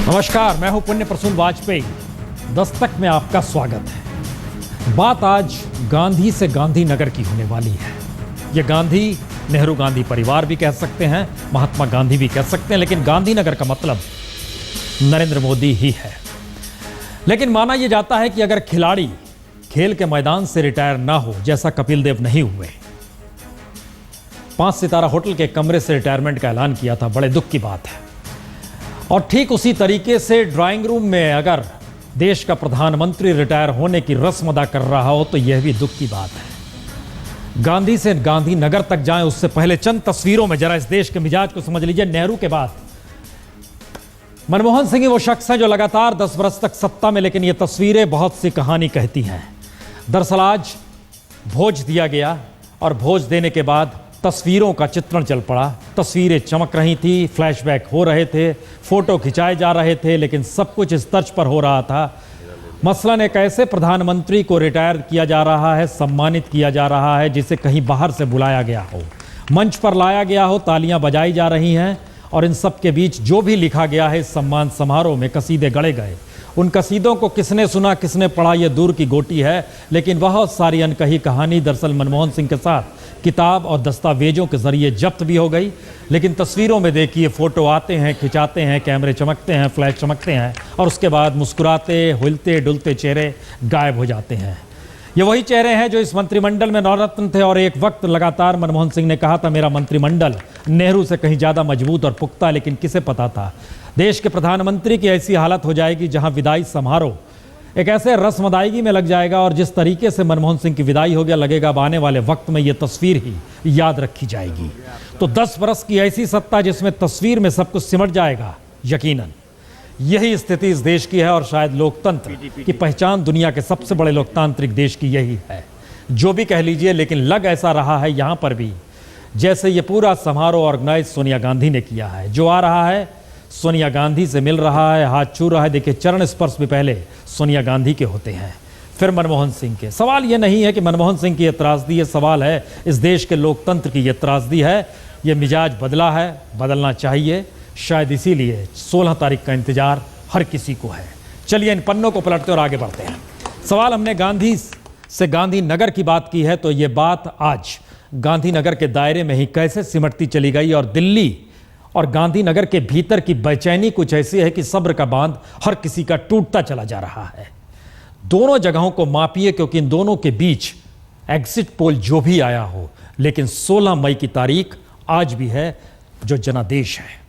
नमस्कार, मैं हूं पुण्य प्रसून वाजपेयी। दस्तक में आपका स्वागत है। बात आज गांधी से गांधीनगर की होने वाली है। ये गांधी नेहरू गांधी परिवार भी कह सकते हैं, महात्मा गांधी भी कह सकते हैं, लेकिन गांधीनगर का मतलब नरेंद्र मोदी ही है। लेकिन माना यह जाता है कि अगर खिलाड़ी खेल के मैदान से रिटायर ना हो, जैसा कपिल देव नहीं हुए, 5 सितारा होटल के कमरे से रिटायरमेंट का ऐलान किया था, बड़े दुख की बात है। और ठीक उसी तरीके से ड्राइंग रूम में अगर देश का प्रधानमंत्री रिटायर होने की रस्म अदा कर रहा हो तो यह भी दुख की बात है। गांधी से गांधीनगर तक जाएं, उससे पहले चंद तस्वीरों में जरा इस देश के मिजाज को समझ लीजिए। नेहरू के बाद मनमोहन सिंह ही वो शख्स हैं जो लगातार 10 वर्ष तक सत्ता में, लेकिन ये तस्वीरें बहुत सी कहानी कहती हैं। दरअसल आज भोज दिया गया और भोज देने के बाद तस्वीरों का चित्रण चल पड़ा। तस्वीरें चमक रही थी, फ्लैशबैक हो रहे थे, फोटो खिंचाए जा रहे थे, लेकिन सब कुछ इस तर्ज पर हो रहा था। मसलन एक ऐसे प्रधानमंत्री को रिटायर किया जा रहा है, सम्मानित किया जा रहा है, जिसे कहीं बाहर से बुलाया गया हो, मंच पर लाया गया हो, तालियां बजाई जा रही हैं, और इन सब के बीच जो भी लिखा गया है इस सम्मान समारोह में, कसीदे गढ़े गए। उन कसीदों को किसने सुना, किसने पढ़ा, यह दूर की गोटी है, लेकिन बहुत सारी अनकही कहानी दरअसल मनमोहन सिंह के साथ किताब और दस्तावेजों के जरिए जब्त भी हो गई। लेकिन तस्वीरों में देखिए, फोटो आते हैं, खिंचाते हैं, कैमरे चमकते हैं, फ्लैश चमकते हैं, और उसके बाद मुस्कुराते हिलते डुलते चेहरे गायब हो जाते हैं। ये वही चेहरे हैं जो इस मंत्रिमंडल में नवरत्न थे, और एक वक्त लगातार मनमोहन सिंह ने कहा था मेरा मंत्रिमंडल नेहरू से कहीं ज़्यादा मजबूत और पुख्ता, लेकिन किसे पता था देश के प्रधानमंत्री की ऐसी हालत हो जाएगी जहां विदाई समारोह एक ऐसे रस्म अदायगी में लग जाएगा। और जिस तरीके से मनमोहन सिंह की विदाई हो गया, लगेगा अब आने वाले वक्त में ये तस्वीर ही याद रखी जाएगी। तो 10 वर्ष की ऐसी सत्ता जिसमें तस्वीर में सब कुछ सिमट जाएगा, यकीनन यही स्थिति इस देश की है। और शायद लोकतंत्र की पहचान दुनिया के सबसे बड़े लोकतांत्रिक देश की यही है। जो भी कह लीजिए, लेकिन लग ऐसा रहा है यहां पर भी जैसे ये पूरा समारोह ऑर्गेनाइज सोनिया गांधी ने किया है। जो आ रहा है सोनिया गांधी से मिल रहा है, हाथ छू रहा है। देखिए, चरण स्पर्श भी पहले सोनिया गांधी के होते हैं, फिर मनमोहन सिंह के। सवाल यह नहीं है कि मनमोहन सिंह की ये त्रासदी है, सवाल है इस देश के लोकतंत्र की ये त्रासदी है। ये मिजाज बदला है, बदलना चाहिए। शायद इसीलिए 16 तारीख का इंतजार हर किसी को है। चलिए इन पन्नों को पलटते और आगे बढ़ते हैं। सवाल, हमने गांधी से गांधीनगर की बात की है, तो ये बात आज गांधीनगर के दायरे में ही कैसे सिमटती चली गई। और दिल्ली और गांधीनगर के भीतर की बेचैनी कुछ ऐसी है कि सब्र का बांध हर किसी का टूटता चला जा रहा है। दोनों जगहों को मापिए, क्योंकि इन दोनों के बीच एग्जिट पोल जो भी आया हो, लेकिन 16 मई की तारीख आज भी है जो जनादेश है।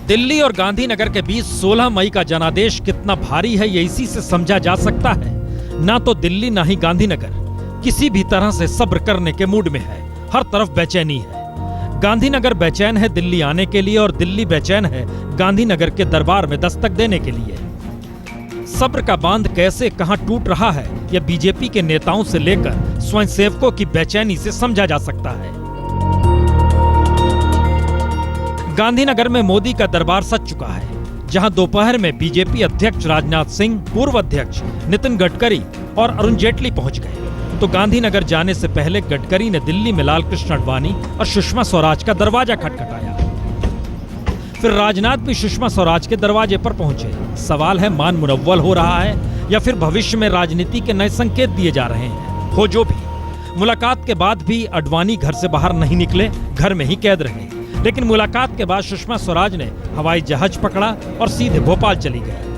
दिल्ली और गांधीनगर के बीच 16 मई का जनादेश कितना भारी है, ये इसी से समझा जा सकता है। ना तो दिल्ली ना ही गांधीनगर किसी भी तरह से सब्र करने के मूड में है। हर तरफ बेचैनी है। गांधीनगर बेचैन है दिल्ली आने के लिए, और दिल्ली बेचैन है गांधीनगर के दरबार में दस्तक देने के लिए। सब्र का बांध कैसे कहां टूट रहा है, यह बीजेपी के नेताओं से लेकर स्वयंसेवकों की बेचैनी से समझा जा सकता है। गांधीनगर में मोदी का दरबार सज चुका है, जहां दोपहर में बीजेपी अध्यक्ष राजनाथ सिंह, पूर्व अध्यक्ष नितिन गडकरी और अरुण जेटली पहुंच गए। तो गांधीनगर जाने से पहले गडकरी ने दिल्ली में लालकृष्ण आडवाणी और सुषमा स्वराज का दरवाजा खटखटाया। फिर राजनाथ भी सुषमा स्वराज के दरवाजे पर पहुंचे। सवाल है, मान मुनव्वल हो रहा है या फिर भविष्य में राजनीति के नए संकेत दिए जा रहे हैं। हो जो भी, मुलाकात के बाद भी आडवाणी घर से बाहर नहीं निकले, घर में ही कैद रहे। लेकिन मुलाकात के बाद सुषमा स्वराज ने हवाई जहाज पकड़ा और सीधे भोपाल चली गई।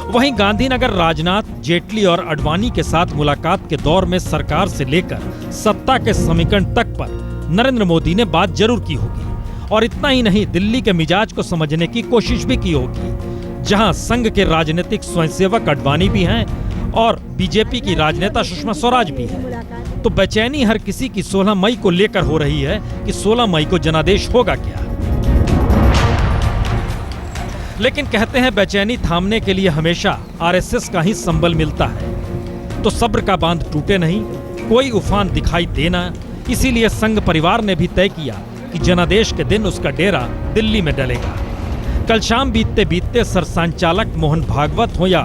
वहीं गांधीनगर राजनाथ, जेटली और आडवाणी के साथ मुलाकात के दौर में सरकार से लेकर सत्ता के समीकरण तक पर नरेंद्र मोदी ने बात जरूर की होगी। और इतना ही नहीं, दिल्ली के मिजाज को समझने की कोशिश भी की होगी, जहां संघ के राजनीतिक स्वयंसेवक आडवाणी भी हैं और बीजेपी की राजनेता सुषमा स्वराज भी है। तो बेचैनी हर किसी की 16 मई को लेकर हो रही है कि 16 मई को जनादेश होगा क्या। लेकिन कहते हैं बेचैनी थामने के लिए हमेशा आरएसएस का ही संबल मिलता है। तो सब्र का बांध टूटे नहीं, कोई उफान दिखाई देना। इसीलिए संघ परिवार ने भी तय किया कि जनादेश के दिन उसका डेरा दिल्ली में डलेगा। कल शाम बीतते बीतते सरसंघचालक मोहन भागवत हो या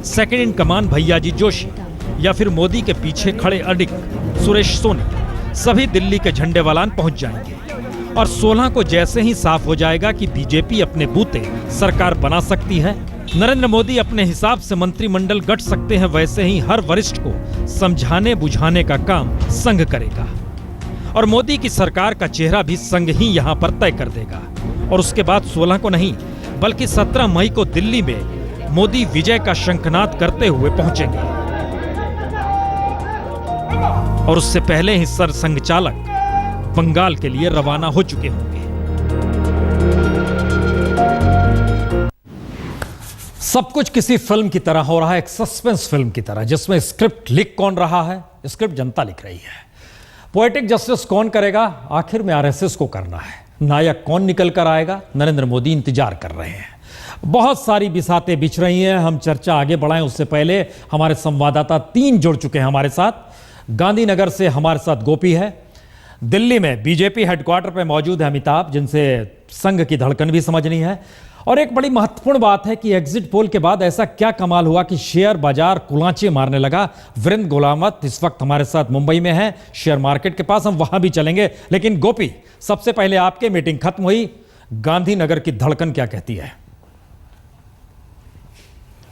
सेकंड इन कमान भैयाजी जोशी या फिर मोदी के पीछे खड़े अडिग सुरेश सोनी, सभी दिल्ली के झंडे वालान पहुंच जाएंगे। और 16 को जैसे ही साफ हो जाएगा कि बीजेपी अपने बूते सरकार बना सकती है, नरेंद्र मोदी अपने हिसाब से मंत्रिमंडल गठ सकते हैं, वैसे ही हर वरिष्ठ को समझाने बुझाने का काम संघ करेगा और मोदी की सरकार का चेहरा भी संघ ही यहां पर तय कर देगा। और उसके बाद 16 को नहीं बल्कि 17 मई को दिल्ली में मोदी विजय का शंखनाद करते हुए पहुंचेंगे और उससे पहले ही सरसंघचालक बंगाल के लिए रवाना हो चुके होंगे। सब कुछ किसी फिल्म की तरह हो रहा है, एक सस्पेंस फिल्म की तरह, जिसमें स्क्रिप्ट लिख कौन रहा है? स्क्रिप्ट जनता लिख रही है। पोएटिक जस्टिस कौन करेगा? आखिर में आरएसएस को करना है। नायक कौन निकल कर आएगा? नरेंद्र मोदी इंतजार कर रहे हैं। बहुत सारी बिसातें बिछ रही हैं। हम चर्चा आगे बढ़ाएं उससे पहले हमारे संवाददाता 3 जुड़ चुके हैं हमारे साथ। गांधीनगर से हमारे साथ गोपी है, दिल्ली में बीजेपी हेडक्वार्टर पे मौजूद है अमिताभ, जिनसे संघ की धड़कन भी समझनी है। और एक बड़ी महत्वपूर्ण बात है कि एग्जिट पोल के बाद ऐसा क्या कमाल हुआ कि शेयर बाजार कुलांचे मारने लगा। वीरेंद्र गुलामत इस वक्त हमारे साथ मुंबई में है, शेयर मार्केट के पास, हम वहां भी चलेंगे। लेकिन गोपी, सबसे पहले आपके मीटिंग खत्म हुई, गांधीनगर की धड़कन क्या कहती है?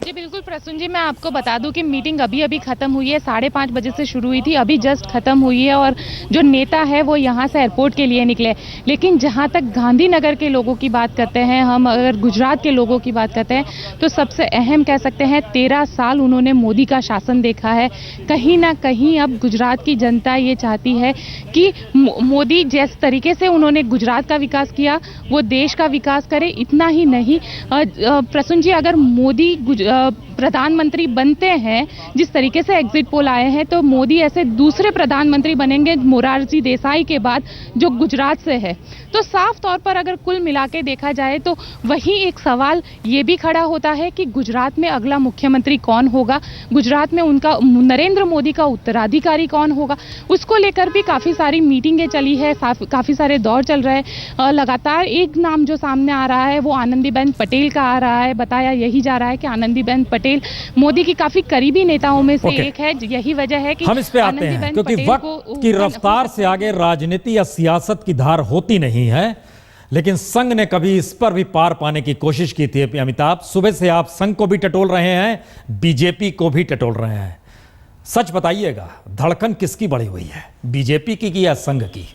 जी बिल्कुल प्रसून जी, मैं आपको बता दूं कि मीटिंग अभी अभी खत्म हुई है। 5:30 बजे से शुरू हुई थी, अभी जस्ट खत्म हुई है और जो नेता है वो यहाँ से एयरपोर्ट के लिए निकले। लेकिन जहाँ तक गांधीनगर के लोगों की बात करते हैं, हम अगर गुजरात के लोगों की बात करते हैं तो सबसे अहम कह सकते हैं 13 साल उन्होंने मोदी का शासन देखा है। कहीं ना कहीं अब गुजरात की जनता ये चाहती है कि मोदी जिस तरीके से उन्होंने गुजरात का विकास किया वो देश का विकास करे। इतना ही नहीं प्रसून जी, अगर मोदी प्रधानमंत्री बनते हैं, जिस तरीके से एग्जिट पोल आए हैं, तो मोदी ऐसे दूसरे प्रधानमंत्री बनेंगे मोरारजी देसाई के बाद जो गुजरात से है। तो साफ तौर पर अगर कुल मिला के देखा जाए तो वही एक सवाल ये भी खड़ा होता है कि गुजरात में अगला मुख्यमंत्री कौन होगा, गुजरात में उनका नरेंद्र मोदी का उत्तराधिकारी कौन होगा, उसको लेकर भी काफ़ी सारी मीटिंगें चली है, काफ़ी सारे दौर चल रहे हैं। लगातार एक नाम जो सामने आ रहा है वो आनंदीबेन पटेल का आ रहा है। बताया यही जा रहा है कि आनंदीबेन पटेल मोदी की काफी करीबी नेताओं में से एक है। यही वजह है कि हम इस पे आते हैं, क्योंकि वक्त की रफ्तार से आगे राजनीति या सियासत की धार होती नहीं है। लेकिन संघ ने कभी इस पर भी पार पाने की कोशिश की थी। अमिताभ, सुबह से आप संघ को भी टटोल रहे हैं, बीजेपी को भी टटोल रहे हैं। सच बताइएगा, धड़कन किसकी बढ़ी हुई है, बीजेपी की या संघ की?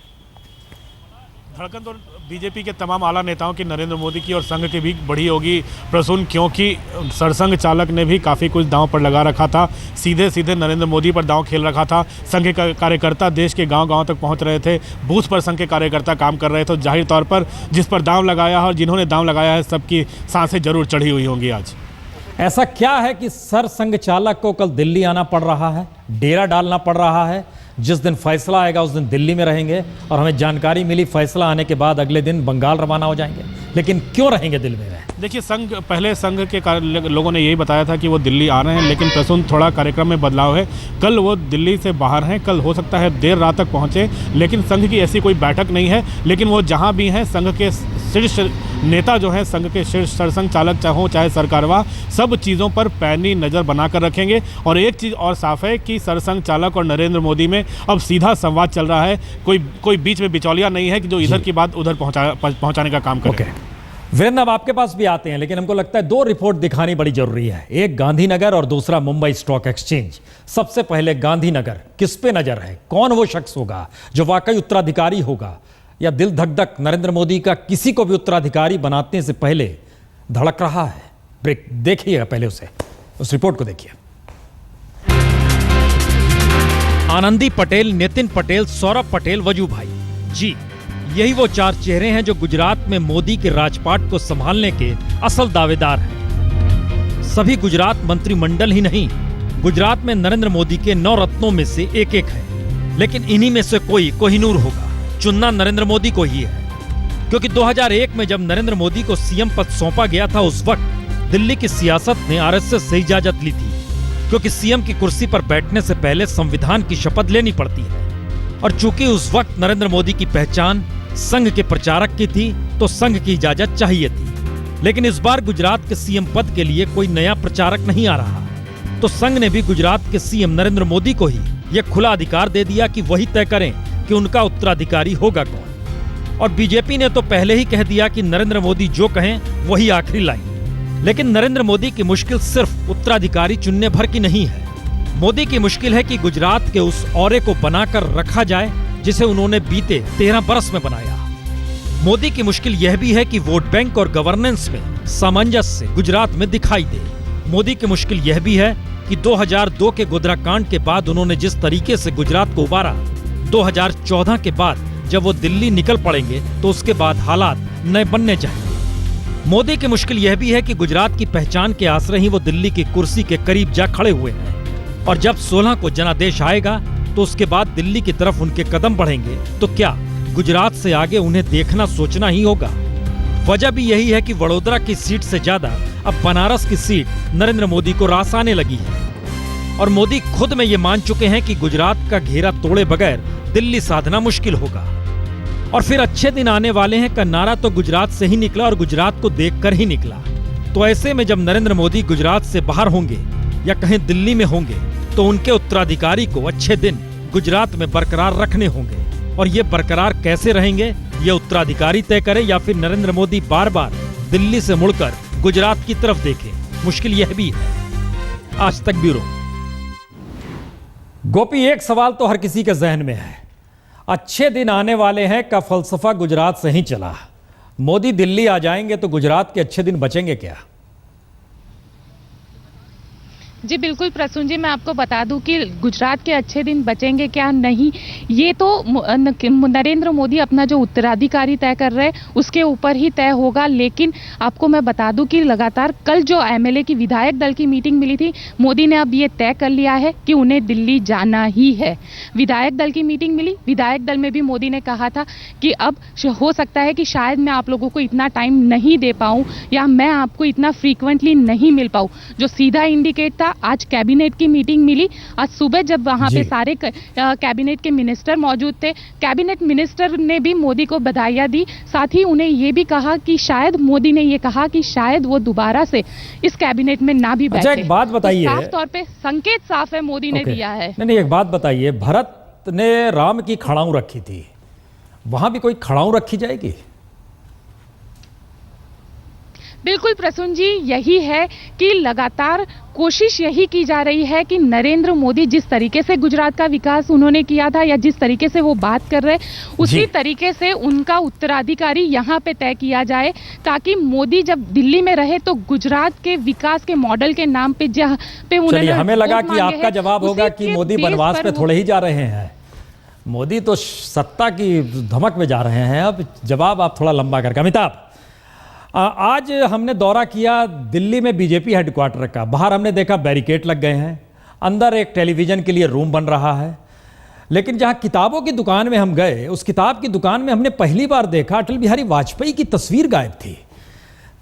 धड़कन तो बीजेपी के तमाम आला नेताओं की, नरेंद्र मोदी की और संघ की भी बढ़ी होगी प्रसून, क्योंकि सरसंघ चालक ने भी काफ़ी कुछ दांव पर लगा रखा था। सीधे सीधे नरेंद्र मोदी पर दांव खेल रखा था। संघ के कार्यकर्ता देश के गांव-गांव तक पहुंच रहे थे, बूथ पर संघ के कार्यकर्ता काम कर रहे थे। जाहिर तौर पर जिस पर दांव लगाया है और जिन्होंने दांव लगाया है, सबकी सांसें जरूर चढ़ी हुई होंगी आज। ऐसा क्या है कि सरसंघ चालक को कल दिल्ली आना पड़ रहा है, डेरा डालना पड़ रहा है? जिस दिन फैसला आएगा उस दिन दिल्ली में रहेंगे और हमें जानकारी मिली फैसला आने के बाद अगले दिन बंगाल रवाना हो जाएंगे। लेकिन क्यों रहेंगे दिल्ली में? देखिए, पहले संघ के लोगों ने यही बताया था कि वो दिल्ली आ रहे हैं, लेकिन प्रसून थोड़ा कार्यक्रम में बदलाव है। कल वो दिल्ली से बाहर हैं, कल हो सकता है देर रात तक पहुंचे, लेकिन संघ की ऐसी कोई बैठक नहीं है। लेकिन वो जहां भी हैं, संघ के शीर्ष नेता जो हैं, संघ के शीर्ष सरसंघ चालक हो चाहे सरकारवा, सब चीज़ों पर पैनी नज़र बनाकर रखेंगे। और एक चीज़ और साफ है कि सरसंघ चालक और नरेंद्र मोदी में अब सीधा संवाद चल रहा है। कोई बीच में बिचौलिया नहीं है कि जो इधर की बात उधर पहुंचाने का काम करे। वीरेंद्र, अब आपके पास भी आते हैं, लेकिन हमको लगता है 2 रिपोर्ट दिखानी बड़ी जरूरी है, एक गांधीनगर और दूसरा मुंबई स्टॉक एक्सचेंज। सबसे पहले गांधीनगर, किस पे नजर है? कौन वो शख्स होगा जो वाकई उत्तराधिकारी होगा, या दिल धक धक नरेंद्र मोदी का किसी को भी उत्तराधिकारी बनाने से पहले धड़क रहा है? ब्रेक देखिएगा, पहले उस रिपोर्ट को देखिए। आनंदी पटेल, नितिन पटेल, सौरभ पटेल, वजू भाई जी, यही वो 4 चेहरे हैं जो गुजरात में मोदी के राजपाट को संभालने के असल दावेदार हैं। सभी गुजरात मंत्रिमंडल ही नहीं, गुजरात में नरेंद्र मोदी के 9 रत्नों में से एक है। लेकिन इन्हीं में से कोई कोहिनूर होगा, चुनना नरेंद्र मोदी को ही है। क्योंकि 2001 में जब नरेंद्र मोदी को सीएम पद सौंपा गया था, उस वक्त दिल्ली की सियासत ने आरएसएस से इजाजत ली थी, क्योंकि सीएम की कुर्सी पर बैठने से पहले संविधान की शपथ लेनी पड़ती है। और चूंकि उस वक्त नरेंद्र मोदी की पहचान संघ के प्रचारक की थी, तो संघ की इजाजत चाहिए थी। लेकिन इस बार गुजरात के सीएम पद के लिए कोई नया प्रचारक नहीं आ रहा, तो संघ ने भी गुजरात के सीएम नरेंद्र मोदी को ही यह खुला अधिकार दे दिया कि वही तय करें कि उनका उत्तराधिकारी होगा कौन। और बीजेपी ने तो पहले ही कह दिया कि नरेंद्र मोदी जो कहें वही आखिरी लाइन। लेकिन नरेंद्र मोदी की मुश्किल सिर्फ उत्तराधिकारी चुनने भर की नहीं है। मोदी की मुश्किल है कि गुजरात के उस औरे को बनाकर रखा जाए जिसे उन्होंने बीते 13 बरस में बनाया। मोदी की मुश्किल यह भी है कि वोट बैंक और गवर्नेंस में सामंजस्य गुजरात में दिखाई दे। मोदी की मुश्किल यह भी है कि 2002 के गोधरा कांड के बाद उन्होंने जिस तरीके से गुजरात को उबारा, 2014 के बाद जब वो दिल्ली निकल पड़ेंगे तो उसके बाद हालात नए बनने चाहिए। मोदी की मुश्किल यह भी है कि गुजरात की पहचान के आश्रय ही वो दिल्ली की कुर्सी के करीब जा खड़े हुए हैं, और जब 16 को जनादेश आएगा तो उसके बाद दिल्ली की तरफ उनके कदम बढ़ेंगे, तो क्या गुजरात से आगे उन्हें देखना सोचना ही होगा। वजह भी यही है कि वडोदरा की सीट से ज्यादा अब बनारस की सीट नरेंद्र मोदी को रास आने लगी है, और मोदी खुद में ये मान चुके हैं कि गुजरात का घेरा तोड़े बगैर दिल्ली साधना मुश्किल होगा। और फिर अच्छे दिन आने वाले हैं का नारा तो गुजरात से ही निकला और गुजरात को देखकर ही निकला। तो ऐसे में जब नरेंद्र मोदी गुजरात से बाहर होंगे या कहीं दिल्ली में होंगे, तो उनके उत्तराधिकारी को अच्छे दिन गुजरात में बरकरार रखने होंगे। और ये बरकरार कैसे रहेंगे, ये उत्तराधिकारी तय करे या फिर नरेंद्र मोदी बार बार दिल्ली से मुड़कर गुजरात की तरफ देखे, मुश्किल यह भी है। आज तक ब्यूरो। गोपी, एक सवाल तो हर किसी के जहन में है, अच्छे दिन आने वाले हैं का फलसफा गुजरात से ही चला। मोदी दिल्ली आ जाएंगे तो गुजरात के अच्छे दिन बचेंगे क्या? जी बिल्कुल प्रसून जी, मैं आपको बता दूं कि गुजरात के अच्छे दिन बचेंगे क्या नहीं, ये तो नरेंद्र मोदी अपना जो उत्तराधिकारी तय कर रहे हैं उसके ऊपर ही तय होगा। लेकिन आपको मैं बता दूं कि लगातार कल जो एमएलए की विधायक दल की मीटिंग मिली थी, मोदी ने अब ये तय कर लिया है कि उन्हें दिल्ली जाना ही है। विधायक दल की मीटिंग मिली, विधायक दल में भी मोदी ने कहा था कि अब हो सकता है कि शायद मैं आप लोगों को इतना टाइम नहीं दे पाऊं या मैं आपको इतना फ्रीक्वेंटली नहीं मिल पाऊं, जो सीधा इंडिकेट था। आज कैबिनेट की मीटिंग मिली, आज सुबह जब वहां पे सारे कैबिनेट के मिनिस्टर मौजूद थे, कैबिनेट मिनिस्टर ने भी मोदी को बधाइयां दी। साथ ही उन्हें ये भी कहा कि शायद मोदी ने ये कहा कि शायद वो दोबारा से इस कैबिनेट में ना भी बैठे। एक बात बताइए, साफ तौर पे संकेत साफ है मोदी ने दिया है। नहीं, एक बात बताइए, भरत ने राम की खड़ाऊ रखी थी, वहां भी कोई खड़ाऊ रखी जाएगी? बिल्कुल प्रसून जी, यही है कि लगातार कोशिश यही की जा रही है कि नरेंद्र मोदी जिस तरीके से गुजरात का विकास उन्होंने किया था या जिस तरीके से वो बात कर रहे हैं, उसी तरीके से उनका उत्तराधिकारी यहाँ पे तय किया जाए, ताकि मोदी जब दिल्ली में रहे तो गुजरात के विकास के मॉडल के नाम पे जहाँ पे उन्होंने, हमें लगा कि आपका जवाब होगा कि मोदी बनवास पे थोड़े ही जा रहे हैं, मोदी तो सत्ता की धमक में जा रहे हैं। अब जवाब आप थोड़ा लंबा करके। अमिताभ, आज हमने दौरा किया दिल्ली में बीजेपी हेडक्वार्टर का। बाहर हमने देखा बैरिकेड लग गए हैं, अंदर एक टेलीविजन के लिए रूम बन रहा है। लेकिन जहां किताबों की दुकान में हम गए, उस किताब की दुकान में हमने पहली बार देखा अटल बिहारी वाजपेयी की तस्वीर गायब थी।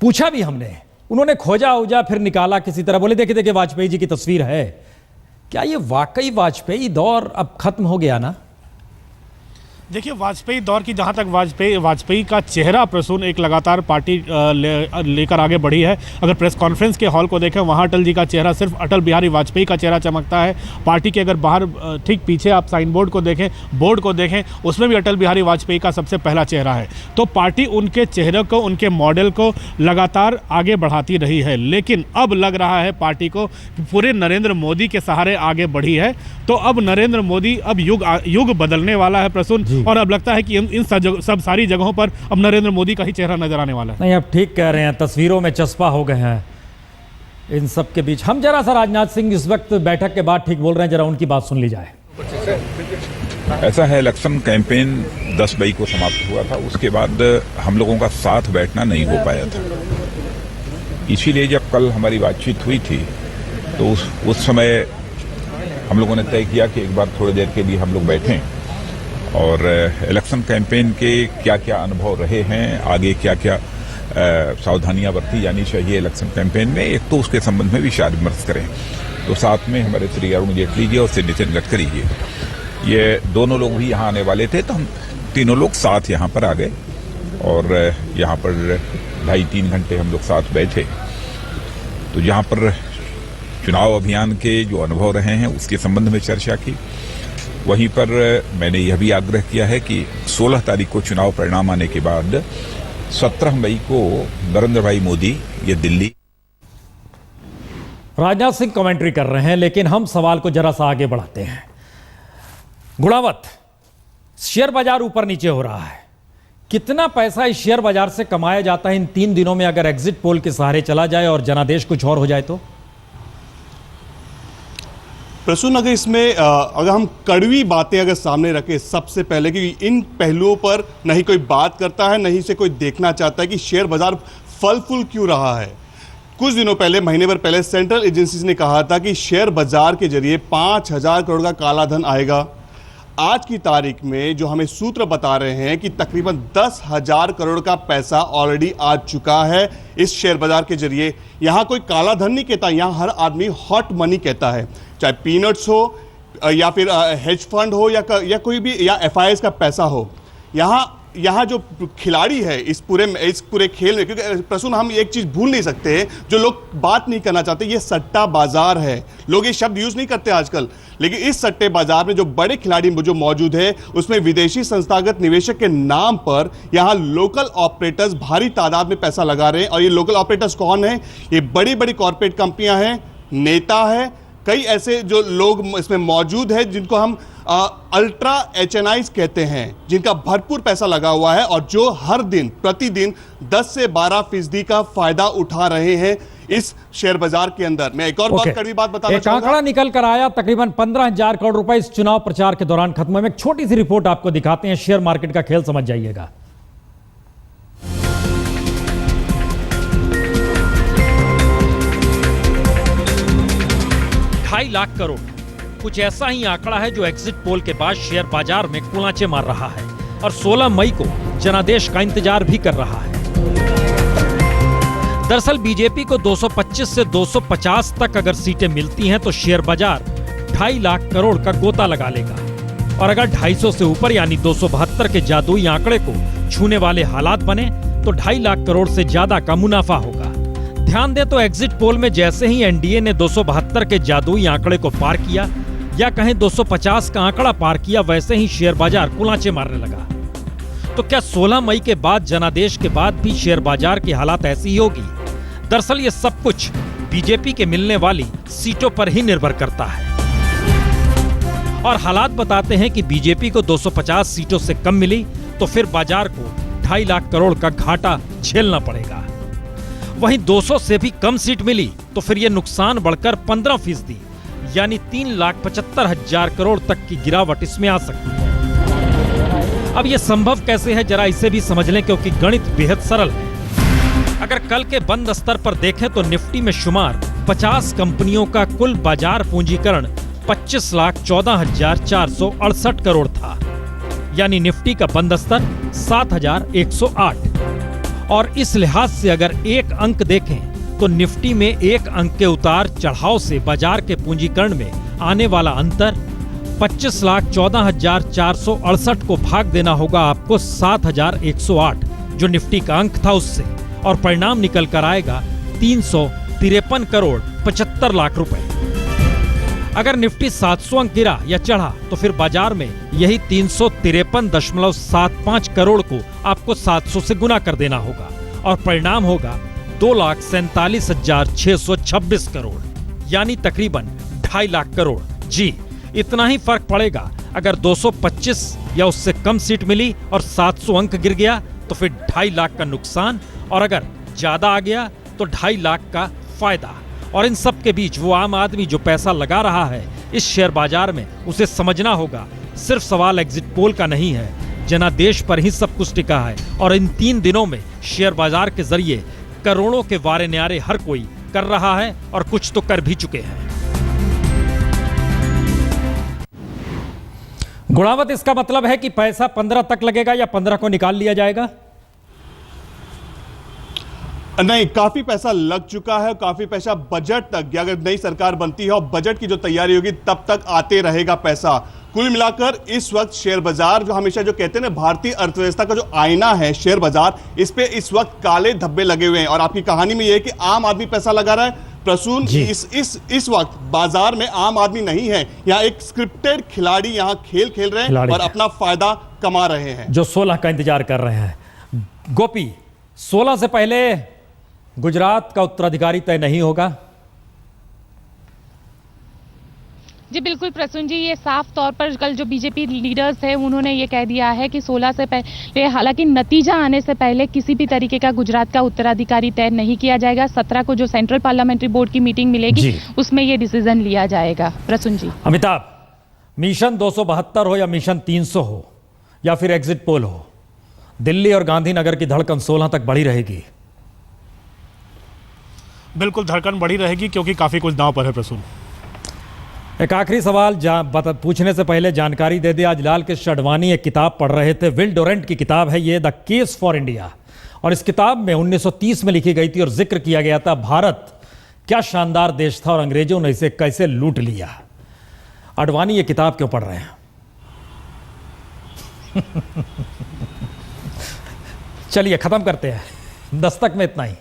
पूछा भी हमने, उन्होंने खोजा उजा फिर निकाला किसी तरह, बोले देखिए देखिए वाजपेयी जी की तस्वीर है। क्या ये वाकई वाजपेयी दौर अब खत्म हो गया ना? देखिए, वाजपेयी दौर की जहाँ तक वाजपेयी का चेहरा प्रसून एक लगातार पार्टी लेकर आगे बढ़ी है। अगर प्रेस कॉन्फ्रेंस के हॉल को देखें, वहाँ अटल जी का चेहरा, सिर्फ अटल बिहारी वाजपेयी का चेहरा चमकता है। पार्टी के अगर बाहर ठीक पीछे आप साइन बोर्ड को देखें, बोर्ड को देखें, उसमें भी अटल बिहारी वाजपेयी का सबसे पहला चेहरा है। तो पार्टी उनके चेहरे को, उनके मॉडल को लगातार आगे बढ़ाती रही है। लेकिन अब लग रहा है पार्टी को पूरे नरेंद्र मोदी के सहारे आगे बढ़ी है। तो अब नरेंद्र मोदी, अब युग बदलने वाला है प्रसून, और अब लगता है कि इन सब सारी जगहों पर अब नरेंद्र मोदी का ही चेहरा नजर आने वाला है। नहीं, आप ठीक कह रहे हैं, तस्वीरों में चस्पा हो गए हैं इन सब के बीच। हम जरा सा राजनाथ सिंह इस वक्त बैठक के बाद ठीक बोल रहे हैं, जरा उनकी बात सुन ली जाए। ऐसा है, इलेक्शन कैंपेन 10 मई को समाप्त हुआ था, उसके बाद हम लोगों का साथ बैठना नहीं हो पाया था। इसीलिए जब कल हमारी बातचीत हुई थी तो उस समय हम लोगों ने तय किया कि एक बार थोड़ी देर के लिए हम लोग बैठें और इलेक्शन कैंपेन के क्या क्या अनुभव रहे हैं, आगे क्या क्या सावधानियां बरती जानी चाहिए इलेक्शन कैंपेन में, एक तो उसके संबंध में विचार विमर्श करें। तो साथ में हमारे श्री अरुण जेटली जी और श्री नितिन गडकरी जी, ये दोनों लोग भी यहाँ आने वाले थे, तो हम तीनों लोग साथ यहाँ पर आ गए और यहाँ पर 2.5-3 घंटे हम लोग साथ बैठे, तो जहां पर चुनाव अभियान के जो अनुभव रहे हैं उसके संबंध में चर्चा की। वहीं पर मैंने यह भी आग्रह किया है कि 16 तारीख को चुनाव परिणाम आने के बाद 17 मई को नरेंद्र भाई मोदी ये दिल्ली। राजनाथ सिंह कमेंट्री कर रहे हैं, लेकिन हम सवाल को जरा सा आगे बढ़ाते हैं। गुणावत, शेयर बाजार ऊपर नीचे हो रहा है, कितना पैसा इस शेयर बाजार से कमाया जाता है इन 3 दिनों में अगर एग्जिट पोल के सहारे चला जाए और जनादेश कुछ और हो जाए तो? प्रसून, अगर इसमें अगर हम कड़वी बातें अगर सामने रखें सबसे पहले, कि इन पहलुओं पर नहीं कोई बात करता है, नहीं से कोई देखना चाहता है कि शेयर बाजार फल फूल क्यों रहा है। कुछ दिनों पहले, महीने भर पहले सेंट्रल एजेंसीज ने कहा था कि शेयर बाजार के जरिए 5,000 करोड़ का काला धन आएगा। आज की तारीख में जो हमें सूत्र बता रहे हैं कि तकरीबन 10,000 करोड़ का पैसा ऑलरेडी आ चुका है इस शेयर बाजार के जरिए। यहाँ कोई काला धन नहीं कहता, यहाँ हर आदमी हॉट मनी कहता है, चाहे पीनट्स हो या फिर हेज फंड हो या कोई भी, या FIIs का पैसा हो। यहाँ जो खिलाड़ी है इस पूरे खेल में, क्योंकि प्रसून हम एक चीज भूल नहीं सकते, जो लोग बात नहीं करना चाहते, ये सट्टा बाजार है। लोग ये शब्द यूज नहीं करते आजकल, लेकिन इस सट्टे बाजार में जो बड़े खिलाड़ी जो मौजूद है उसमें विदेशी संस्थागत निवेशक के नाम पर यहाँ लोकल ऑपरेटर्स भारी तादाद में पैसा लगा रहे हैं। और ये लोकल ऑपरेटर्स कौन है? ये बड़ी बड़ी कॉर्पोरेट कंपनियां हैं, नेता है, कई ऐसे जो लोग इसमें मौजूद हैं जिनको हम अल्ट्रा HNIs कहते हैं, जिनका भरपूर पैसा लगा हुआ है और जो हर दिन प्रतिदिन 10 से 12% का फायदा उठा रहे हैं इस शेयर बाजार के अंदर। मैं एक और बात, कड़वी बात बताना चाहूंगा। आंकड़ा निकल कर आया, तकरीबन 15,000 करोड़ रुपए इस चुनाव प्रचार के दौरान खत्म हुए। एक छोटी सी रिपोर्ट आपको दिखाते हैं, शेयर मार्केट का खेल समझ जाइएगा। ढाई लाख करोड़, कुछ ऐसा ही आंकड़ा है जो एग्जिट पोल के बाद शेयर बाजार में कुलांचे मार रहा है और 16 मई को जनादेश का इंतजार भी कर रहा है। दरअसल बीजेपी को 225 से 250 तक अगर सीटें मिलती हैं तो शेयर बाजार 2.5 लाख करोड़ का गोता लगा लेगा, और अगर 250 से ऊपर यानी 272 के जादुई आंकड़े को छूने वाले हालात बने तो 2.5 लाख करोड़ से ज्यादा का मुनाफा होगा। ध्यान दें तो एग्जिट पोल में जैसे ही एनडीए ने 272 के जादुई आंकड़े को पार किया, या कहें 250 का आंकड़ा पार किया, वैसे ही शेयर बाजार कुलांचे मारने लगा। तो क्या 16 मई के बाद जनादेश के बाद भी शेयर बाजार की हालात ऐसी ही होगी? दरअसल ये सब कुछ बीजेपी के मिलने वाली सीटों पर ही निर्भर करता है, और हालात बताते हैं कि बीजेपी को 250 सीटों से कम मिली तो फिर बाजार को 2.5 लाख करोड़ का घाटा झेलना पड़ेगा। वहीं 200 से भी कम सीट मिली तो फिर यह नुकसान बढ़कर 15% यानी 3,75,000 करोड़ तक की गिरावट इसमें आ सकती है। अब यह संभव कैसे है, जरा इसे भी समझ लें, क्योंकि गणित बेहद सरल है। अगर कल के बंद स्तर पर देखें तो निफ्टी में शुमार 50 कंपनियों का कुल बाजार पूंजीकरण 25,14,468 करोड़ था, यानी निफ्टी का बंद स्तर 7,108। और इस लिहाज से अगर एक अंक देखें तो निफ्टी में एक अंक के उतार चढ़ाव से बाजार के पूंजीकरण में आने वाला अंतर 25,14,468 को भाग देना होगा आपको 7,108 जो निफ्टी का अंक था उससे, और परिणाम निकल कर आएगा 353 करोड़ 75 लाख रुपए। अगर निफ्टी 700 अंक गिरा या चढ़ा तो फिर बाजार में यही 353.75 करोड़ को आपको 700 से गुना कर देना होगा, और परिणाम होगा 2,47,626 करोड़, यानी तकरीबन 2.5 लाख करोड़। जी, इतना ही फर्क पड़ेगा। अगर 225 या उससे कम सीट मिली और 700 अंक गिर गया तो फिर 2.5 लाख का नुकसान, और अगर ज्यादा आ गया तो 2.5 लाख का फायदा। और इन सब के बीच वो आम आदमी जो पैसा लगा रहा है इस शेयर बाजार में, उसे समझना होगा सिर्फ सवाल एग्जिट पोल का नहीं है, जनादेश पर ही सब कुछ टिका है। और इन 3 दिनों में शेयर बाजार के जरिए करोड़ों के वारे न्यारे हर कोई कर रहा है, और कुछ तो कर भी चुके हैं। गुणावत, इसका मतलब है कि पैसा 15 तक लगेगा या 15 को निकाल लिया जाएगा? नहीं, काफी पैसा लग चुका है, काफी पैसा बजट तक, अगर नई सरकार बनती है और बजट की जो तैयारी होगी तब तक आते रहेगा पैसा। कुल मिलाकर इस वक्त शेयर बाजार, जो हमेशा जो कहते हैं ना भारतीय अर्थव्यवस्था का जो आईना है शेयर बाजार, इस पे इस वक्त काले धब्बे लगे हुए हैं। और आपकी कहानी में यह है कि आम आदमी पैसा लगा रहा है। प्रसून, इस वक्त बाजार में आम आदमी नहीं है, यहाँ एक स्क्रिप्टेड खिलाड़ी यहाँ खेल रहे हैं और अपना फायदा कमा रहे हैं, जो 16 का इंतजार कर रहे हैं। गोपी, 16 से पहले गुजरात का उत्तराधिकारी तय नहीं होगा? जी बिल्कुल प्रसून जी, ये साफ तौर पर कल जो बीजेपी लीडर्स हैं उन्होंने ये कह दिया है कि 16 से पहले, हालांकि नतीजा आने से पहले किसी भी तरीके का गुजरात का उत्तराधिकारी तय नहीं किया जाएगा। 17 को जो सेंट्रल पार्लियामेंट्री बोर्ड की मीटिंग मिलेगी उसमें ये डिसीजन लिया जाएगा। प्रसून जी, अमिताभ, मिशन 272 हो या मिशन 300 हो या फिर एग्जिट पोल हो, दिल्ली और गांधीनगर की धड़कन 16 तक बढ़ी रहेगी। बिल्कुल धड़कन बढ़ी रहेगी क्योंकि काफ़ी कुछ दांव पर है प्रसून। एक आखिरी सवाल पूछने से पहले जानकारी दे दे, आज लाल कृष्ण अडवाणी एक किताब पढ़ रहे थे, विल डोरेंट की किताब है ये, द केस फॉर इंडिया। और इस किताब में 1930 में लिखी गई थी और जिक्र किया गया था भारत क्या शानदार देश था और अंग्रेजों ने इसे कैसे लूट लिया। अडवाणी ये किताब क्यों पढ़ रहे हैं? चलिए खत्म करते हैं, दस्तक में इतना ही।